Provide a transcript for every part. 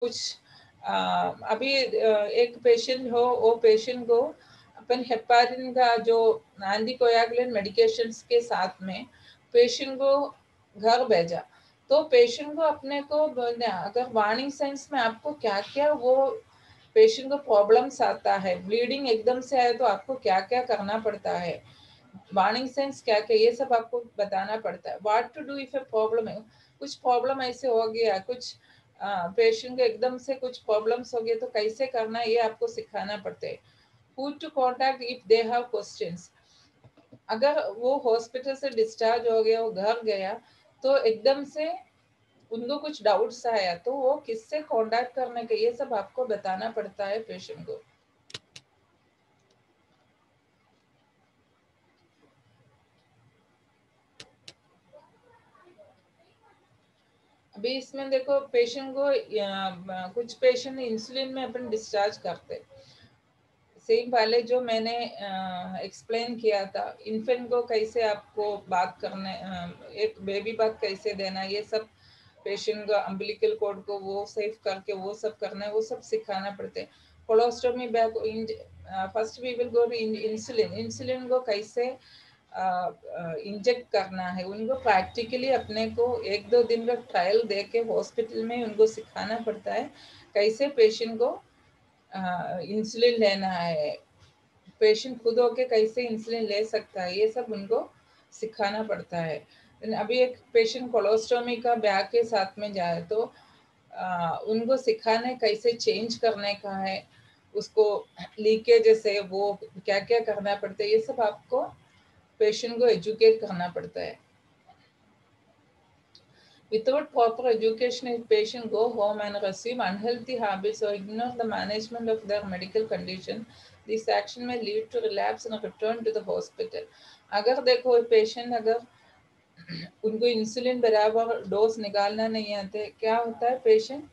कुछ अभी एक पेशेंट हो, वो पेशेंट को अपन हेपारिन का जो एंटीकोएगुलेंट मेडिकेशंस के साथ में पेशेंट को घर भेजा, तो पेशेंट को अपने को अगर वार्निंग साइंस में आपको क्या क्या वो पेशेंट को प्रॉब्लम्स आता है, ब्लीडिंग एकदम से आए तो आपको क्या क्या करना पड़ता है, वार्निंग साइंस क्या क्या, ये सब आपको बताना पड़ता है। What to do if a problem है, कुछ प्रॉब्लम ऐसे हो गया, कुछ पेशेंट को एकदम से कुछ प्रॉब्लम्स हो गए तो कैसे करना है ये आपको सिखाना पड़ता है। Who to contact if they have questions, अगर वो हॉस्पिटल से डिस्चार्ज हो गया, वो घर गया, तो एकदम से उनको कुछ डाउट्स आया तो वो किससे कॉन्टैक्ट करने का, ये सब आपको बताना पड़ता है पेशेंट को। अभी इसमें देखो पेशेंट को कुछ पेशेंट इंसुलिन में अपन डिस्चार्ज करते, सेम पहले जो मैंने एक्सप्लेन किया था, इन्फेंट को कैसे आपको बात करने, एक बेबी बात कैसे देना, ये सब पेशेंट का अम्बिलिकल कॉर्ड को वो सेफ करके वो सब करना है, वो सब सिखाना पड़ते हैं। Colostomy bag first we will go insulin, insulin को कैसे इंजेक्ट करना है, उनको प्रैक्टिकली अपने को एक दो दिन का ट्रायल दे के हॉस्पिटल में उनको सिखाना पड़ता है कैसे पेशेंट को इंसुलिन लेना है, पेशेंट खुद होके कैसे इंसुलिन ले सकता है, ये सब उनको सिखाना पड़ता है। अभी एक पेशेंट कोलोस्टोमी का बैग के साथ में जाए तो उनको सिखाने कैसे चेंज करने का है, उसको लीकेज से वो क्या क्या करना पड़ता है, ये सब आपको पेशेंट को एजुकेट करना पड़ता है। Without proper education, if patient go home and receive unhealthy habits or ignore the management of their medical condition, this action may lead to relapse and return to the hospital. अगर देखो patient अगर उनको insulin बराबर dose निकालना नहीं आते, क्या होता है, पेशेंट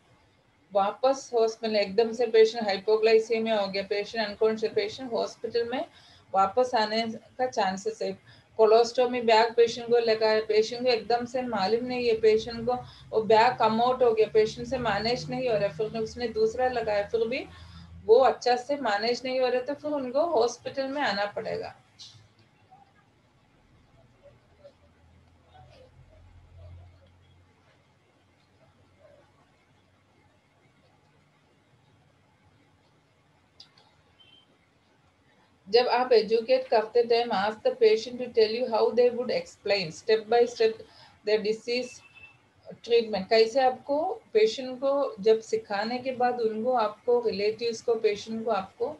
वापस हॉस्पिटल एकदम से पेशेंट हाइपोग्लाइसीमिया हो गया, पेशेंट अनकॉन्शियस, पेशेंट हॉस्पिटल में वापस आने का चांसेस है। कोलोस्टोमी बैग पेशेंट को लगा है, पेशेंट को एकदम से मालूम नहीं है, पेशेंट को वो बैग कम आउट हो गया, पेशेंट से मैनेज नहीं हो रहा, फिर उसने दूसरा लगाया, फिर भी वो अच्छा से मैनेज नहीं हो रहा, तो फिर उनको हॉस्पिटल में आना पड़ेगा। जब आप एजुकेट करते time ask the patient to tell you how they would explain step by step the disease treatment, कैसे आपको पेशेंट को जब सिखाने के बाद उनको आपको रिलेटिव्स को पेशेंट को आपको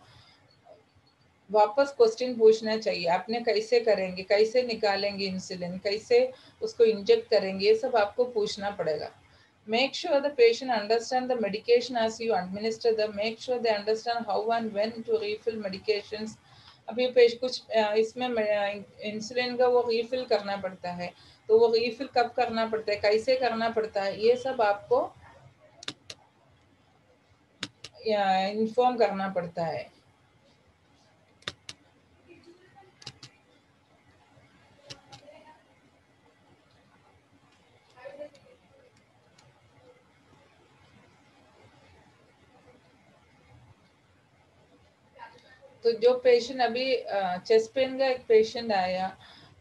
वापस क्वेश्चन पूछना चाहिए, आपने कैसे करेंगे, कैसे निकालेंगे इंसुलिन, कैसे उसको इंजेक्ट करेंगे, ये सब आपको पूछना पड़ेगा। Make sure the patient understand the medication as you administer them. Make sure they understand how and when to refill medications. अभी कुछ इसमें इंसुलिन का वो रिफिल करना पड़ता है, तो वो रिफिल कब करना पड़ता है, कैसे करना पड़ता है, ये सब आपको इन्फॉर्म करना पड़ता है। तो जो पेशेंट अभी चेस्ट पेन का एक पेशेंट आया,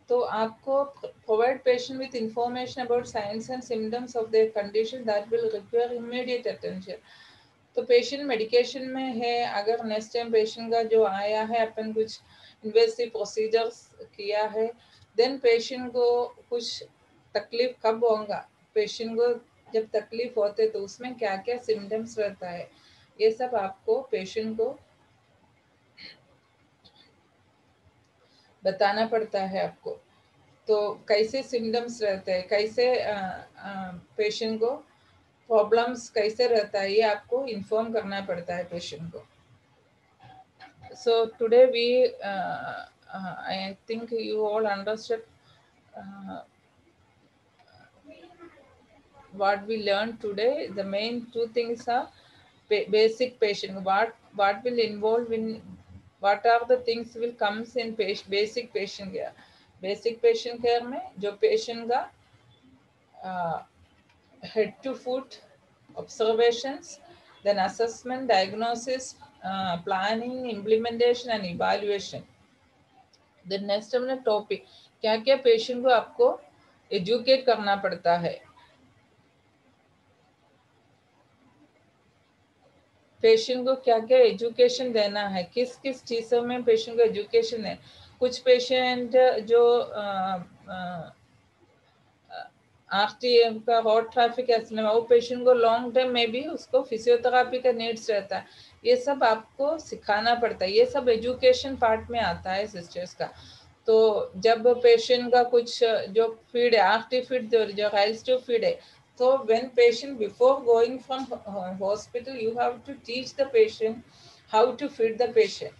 तो आपको provide patient with information about science and symptoms of their condition that will require immediate attention. तो पेशेंट मेडिकेशन में है, अगर नेक्स्ट टाइम पेशेंट का जो आया है अपन कुछ इन्वेसिव प्रोसीजर्स किया है, देन पेशेंट को कुछ तकलीफ कब होगा, पेशेंट को जब तकलीफ होते तो उसमें क्या क्या सिम्टम्स रहता है, ये सब आपको पेशेंट को बताना पड़ता है आपको। तो कैसे सिम्टम्स रहते हैं, कैसे पेशेंट को प्रॉब्लम्स कैसे रहता है, ये आपको इन्फॉर्म करना पड़ता है पेशेंट को। So today we I think you all understood what we learned today. The main two things are basic patient, what will involve in, what are the things will comes in basic patient care. Basic patient care में जो patient का head to foot observations, then assessment, diagnosis, planning, implementation and evaluation. then next हमने topic क्या क्या patient को आपको educate करना पड़ता है, पेशेंट को क्या क्या एजुकेशन देना है, किस किस चीज़ों में पेशेंट को एजुकेशन है। कुछ पेशेंट जो आरटीएम का हार्ट ट्रैफिक एक्सीडेंट, वो पेशेंट को लॉन्ग टर्म में भी उसको फिजियोथेरापी का नीड्स रहता है, ये सब आपको सिखाना पड़ता है, ये सब एजुकेशन पार्ट में आता है सिस्टर्स का। तो जब पेशेंट का कुछ जो फीड है, आरटी फीड जो राइल्स टू फीड है, तो when patient before going from hospital you have to teach the patient how to feed the patient.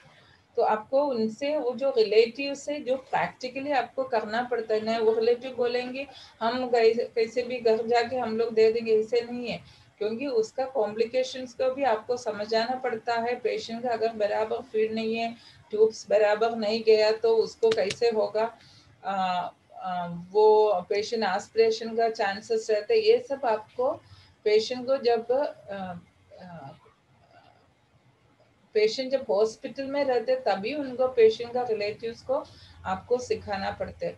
तो आपको उनसे वो जो रिलेटिव से जो प्रैक्टिकली आपको करना पड़ता है ना, वो रिलेटिव बोलेंगे हम कैसे भी घर जाके हम लोग दे देंगे, ऐसे नहीं है, क्योंकि उसका कॉम्प्लिकेशंस को भी आपको समझाना पड़ता है। पेशेंट का अगर बराबर फीड नहीं है, ट्यूब्स बराबर नहीं गया तो उसको कैसे होगा, वो पेशेंट एस्पिरेशन का चांसेस रहते हैं। ये सब आपको पेशेंट को जब पेशेंट जब हॉस्पिटल में रहते तभी उनको पेशेंट का रिलेटिव्स को आपको सिखाना पड़ता है।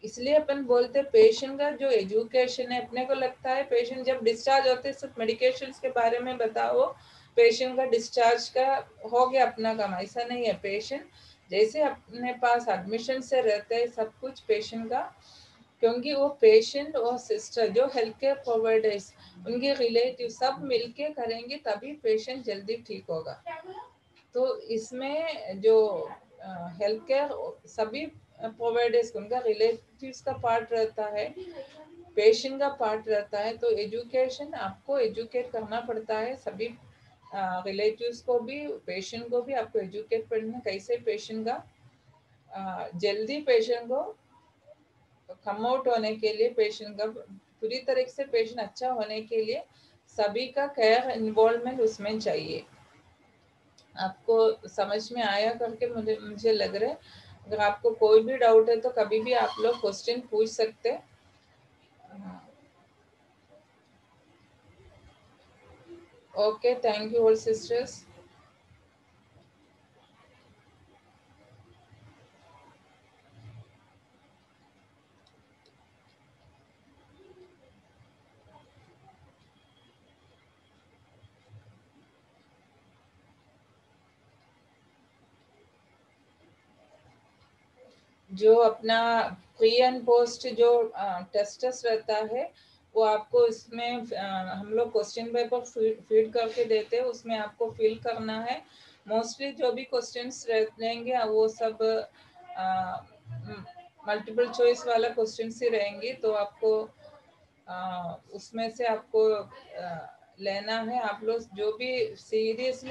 इसलिए अपन बोलते पेशेंट का जो एजुकेशन है, अपने को लगता है पेशेंट जब डिस्चार्ज होते सिर्फ मेडिकेशंस के बारे में बताओ, पेशेंट का डिस्चार्ज का हो गया अपना काम, ऐसा नहीं है। पेशेंट जैसे अपने पास एडमिशन से रहते हैं सब कुछ पेशेंट का, क्योंकि वो पेशेंट और सिस्टर जो हेल्थ केयर प्रोवाइडर्स उनके रिलेटिव सब मिलके करेंगे तभी पेशेंट जल्दी ठीक होगा। तो इसमें जो हेल्थ केयर सभी प्रोवाइडर्स उनका रिलेटिव्स का पार्ट रहता है, पेशेंट का पार्ट रहता है। तो एजुकेशन आपको एजुकेट करना पड़ता है, सभी रिलेटिव्स को भी पेशेंट को भी आपको एजुकेट करना, कैसे पेशेंट का जल्दी पेशेंट को कम आउट होने के लिए, पेशेंट का पूरी तरह से पेशेंट अच्छा होने के लिए सभी का केयर इन्वॉल्वमेंट उसमें चाहिए। आपको समझ में आया करके मुझे लग रहा है। अगर आपको कोई भी डाउट है तो कभी भी आप लोग क्वेश्चन पूछ सकते। Okay, thank you all sisters. जो अपना प्री एंड पोस्ट जो टेस्टस रहता है वो आपको इसमें हम लोग क्वेश्चन पेपर फीड करके देते हैं, उसमें आपको फिल करना है। मोस्टली जो भी क्वेश्चंस रहेंगे वो सब मल्टीपल चॉइस वाला क्वेश्चंस ही रहेंगे, तो आपको उसमें से आपको लेना है। आप लोग जो भी सीरियसली